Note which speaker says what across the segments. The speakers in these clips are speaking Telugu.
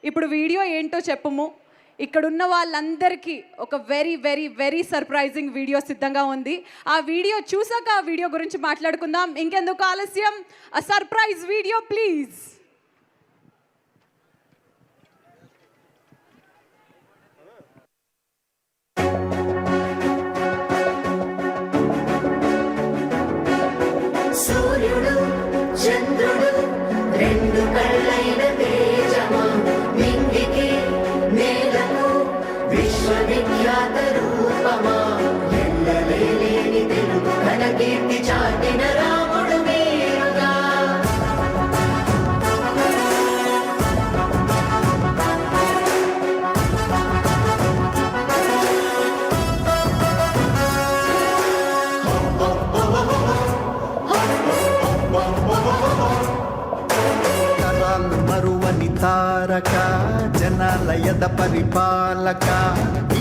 Speaker 1: ఇప్పుడు వీడియో ఏంటో చెప్పము. ఇక్కడున్న వాళ్ళందరికీ ఒక very very very surprising video సిద్ధంగా ఉంది. ఆ వీడియో చూసాక ఆ వీడియో గురించి మాట్లాడుకుందాం. ఇంకెందుకు ఆలస్యం, ఆ సర్ప్రైజ్ వీడియో ప్లీజ్.
Speaker 2: సూర్యుడు చంద్రుడు రెండు కళ్ళైన తేజమా, నింగికి నేలకు విశ్వవిఖ్యాత రూపమా, ఎల్లలేని తెలుగు ఘన కీర్తి చాటిన రాముడు మీరుగా.
Speaker 3: మరువని తారక జనాలయద పరిపాలక,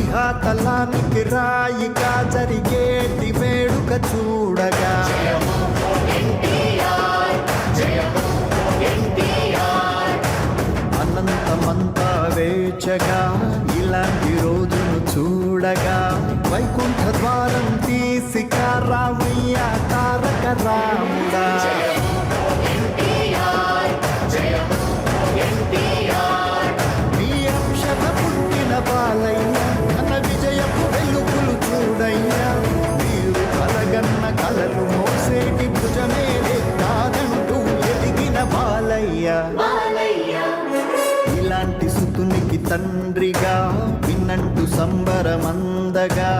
Speaker 3: ఇహాతలానికి రాయిగా జరిగేటి వేడుక చూడగా, అనంతమంతా వేచగా ఇలాంటి రోజును చూడగా, వైకుంఠ ద్వారం తీసిక రామయ్య తారక రాముడా. మీ అంశత పుట్టిన బాలయ్య ఘన విజయపు వెలుగులు చూడయ్యా, మీరు కలగన్న కలలు మోసేటి భుజమే కాదంటూ ఎదిగిన బాలయ్య. ఇలాంటి సుతునికి తండ్రిగా విన్నంటూ సంబరమందగా,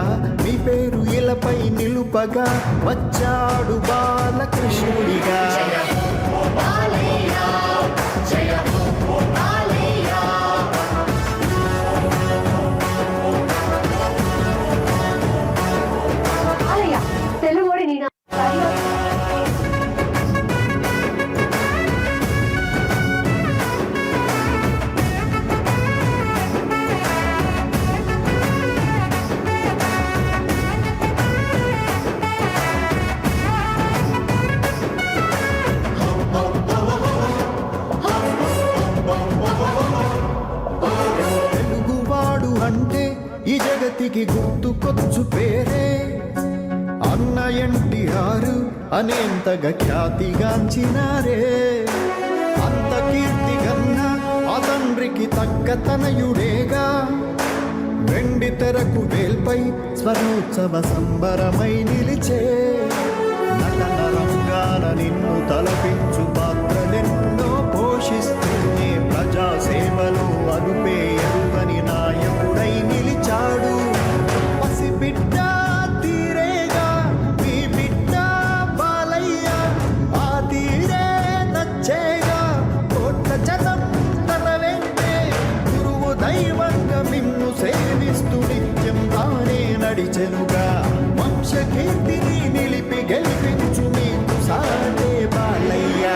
Speaker 3: మీ పేరు ఇలపై నిలుపగా వచ్చాడు బాలకృష్ణుడిగా. అంటే ఈ జగతికి గుర్తుకొచ్చు పేరే అన్న ఎన్టీఆర్ అనేంతగా ఖ్యాతిగాంచినారే. అంత కీర్తి కన్నా ఆ తండ్రికి తగ్గ తనయుడేగా, వెండి తెరకు వేల్పై స్వర్ణోత్సవ సంబరమై నిలిచే. నటన రంగాన నిన్ను తలపించు పాత్రలెన్నో పోషిస్తూనే ప్రజాసేవలో అదుపే ఎరుగని నాయకుడై నిలిచాడు. పసిబిడ్డ తీరేగా మీ బిడ్డ బాలయ్య, ఆ తీరే నచ్చేగా కోట్ల జనం తన వెంటే. గురువు దైవంగా మిన్ను సేవిస్తూ నిత్యం తానే నడిచెనుగా, వంశకీర్తిని నిలిపి గెలిపించు మీకు సాటే బాలయ్య.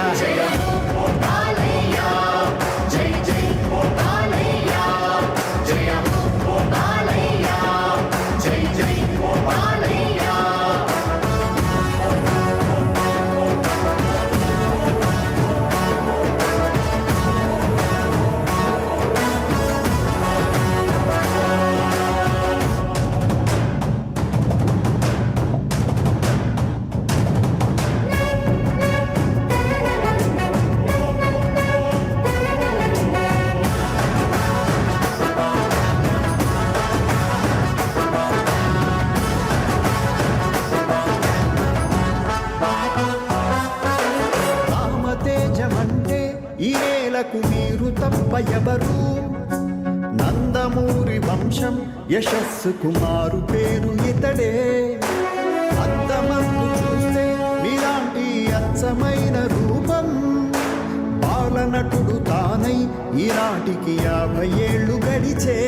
Speaker 3: రామతేజమంటే ఈ నేలకు మీరు తప్ప ఎవరు, నందమూరి వంశం యశస్సు కుమారు పేరు ఇతడే. అద్దమందు చూస్తే మీలాంటి అచ్చమైన రూపం, బాలనటుడు తానై ఈనాటికి 50 ఏళ్ళు గడిచే.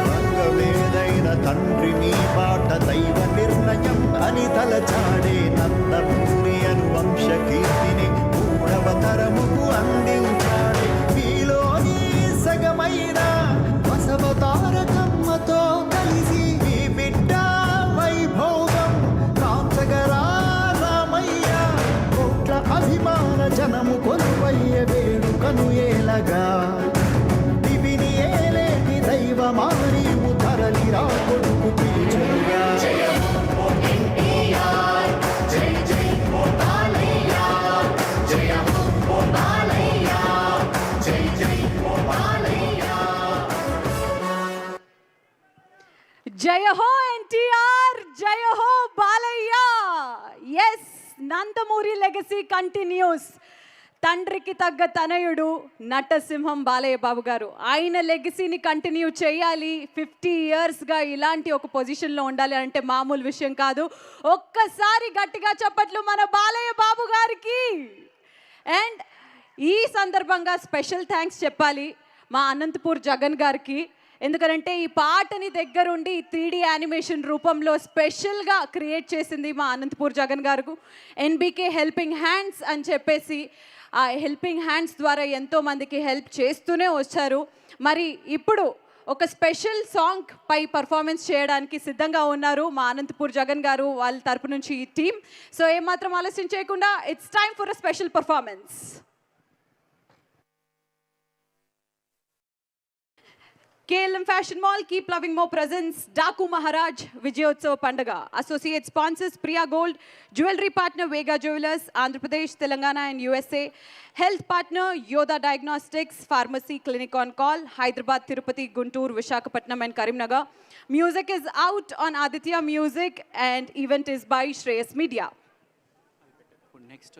Speaker 3: రంగవేదైన తండ్రి నీ బాట దైవ నిర్ణయం అని తలచాడే నందమూరి అను వంశకీర్తిని మూడవ తరముకు అందించాడే. మీలోని సగమైన బసవతారకమ్మతో కలిసి మీ బిడ్డ వైభోగం కాంచగరా రామయ్య. కోట్ల అభిమాన జనము కొలువయ్య వేడుకను ఏలగా,
Speaker 1: జయ హో ఎన్టీఆర్, జయ హో Balayya. Yes, Nandamuri legacy continues. తండ్రికి తగ్గ తనయుడు నటసింహం బాలయ్య బాబు గారు. ఆయన లెగసీని కంటిన్యూ చేయాలి, 50 ఇయర్స్గా ఇలాంటి ఒక పొజిషన్లో ఉండాలి అంటే మామూలు విషయం కాదు. ఒక్కసారి గట్టిగా చప్పట్లు మన బాలయ్య బాబు గారికి. అండ్ ఈ సందర్భంగా స్పెషల్ థ్యాంక్స్ చెప్పాలి మా అనంతపూర్ జగన్ గారికి. ఎందుకంటే ఈ పాటని దగ్గరుండి 3D యానిమేషన్ రూపంలో స్పెషల్గా క్రియేట్ చేసింది మా అనంతపూర్ జగన్ గారు. ఎన్బీకే హెల్పింగ్ హ్యాండ్స్ అని చెప్పేసి ఆ హెల్పింగ్ హ్యాండ్స్ ద్వారా ఎంతోమందికి హెల్ప్ చేస్తూనే వచ్చారు. మరి ఇప్పుడు ఒక స్పెషల్ సాంగ్ పై పర్ఫార్మెన్స్ చేయడానికి సిద్ధంగా ఉన్నారు మా అనంతపూర్ జగన్ గారు వాళ్ళ తరపు నుంచి ఈ టీం. సో ఏమాత్రం ఆలస్యం చేయకుండా it's time for a special performance. KLM Fashion Mall, keep loving more presents. Daku Maharaj, Vijayotsava Pandaga. Associate sponsors, Priya Gold. Jewelry partner, Vega Jewelers, Andhra Pradesh, Telangana and USA. Health partner, Yoda Diagnostics. Pharmacy Clinic on Call. Hyderabad, Tirupati, Guntur, Visakhapatnam and Karimnagar. Music is out on Aditya Music and event is by Shreyas Media.
Speaker 4: Next